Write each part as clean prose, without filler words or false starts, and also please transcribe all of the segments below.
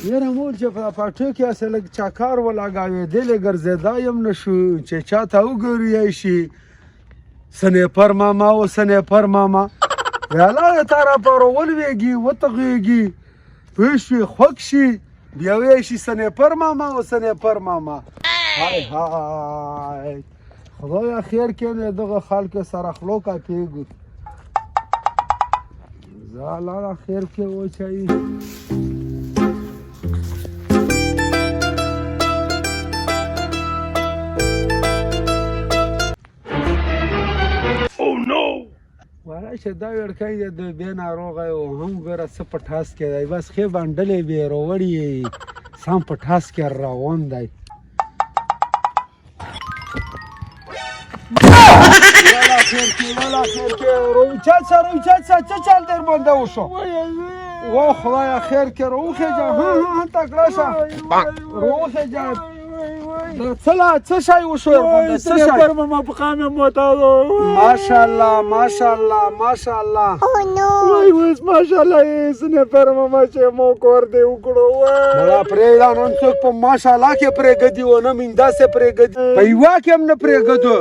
یاره مور چې په پټو کې هسې لږ چکر ولګاوېدلې ګرځېدا یم نه شو چې چا ته وګوري شي سنیپر ماما و سنیپر ماما ویلا یې تا راپاره ولوېږي وتغېږي پوه شوې خوږ شي بیا ویې شي سنیپر ماما و سنیپر ماما های های خدایا خیر کړي دغه خلکو سره خلو کاپېږو زه الله خیر کې وچوي واره چې دا وړکی دی د بیا ناروغه او هم ګوره څه په ټاس کې دی بس ښې بنډلې بې راوړي سم په ټاس کې روان دی والا خیر کې روچت شه څه چل در باندې وشو و خدایا خیر کې روخېږه تکړه شه روخېږه څه شی وشو ورباندې څه شی پر ماما په قام موتاو ماشاءالله ماشاءالله ماشاءالله وای وس ماشاءالله سنه پر ماما چې مو کور دی وکړو مړه پرېږده نن څوک په ماشاءالله کې پرېږدي ونه مې داسې پرېږدي په یوه کې هم نه پرېږدو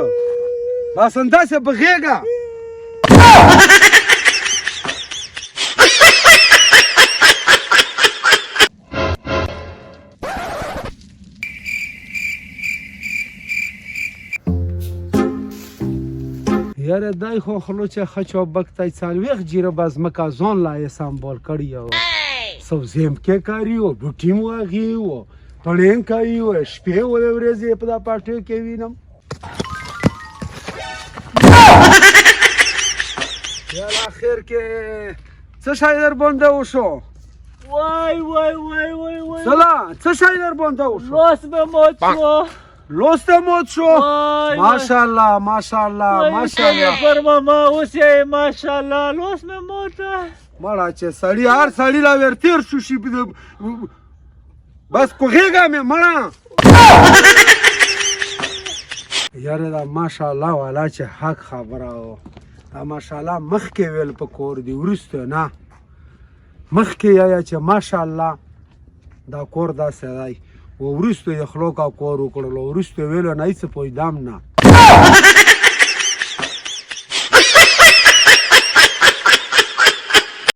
بس همداسې بغېږه یاره دای خو خلو چې ښه چوبک تی څلوېښت جیره به ځمکه ځان لا یې سمبال کړي وه سبزي مکې کاري وه بوټي م واغې وه پڼې کوي وه شپې ولې ورځې په دا پټیو کې وینم یالا خیر کې څه شی در باندې وشو وای وای وای وای وای سلا څه شی در باندې وشو لاس به موت شو لوس ته موت شو ماشاءالله ماشاءالله ماشاءالله پر ماما اوسې ماشاءالله لوس مې موت مړه چې سړی هر سړی لا ور تیر شو شي بس کوغېږه مې مړه یاره دا ماشاءالله والا چې حق خبره و دا ماشاءالله مخکې ویل په کور دی وروسته نه مخکې یا چې ماشاءالله دا کور داسې دی و وروسته یې خلو کا کور وکړلو وروسته ویلو نه هېڅ پوهېدم نه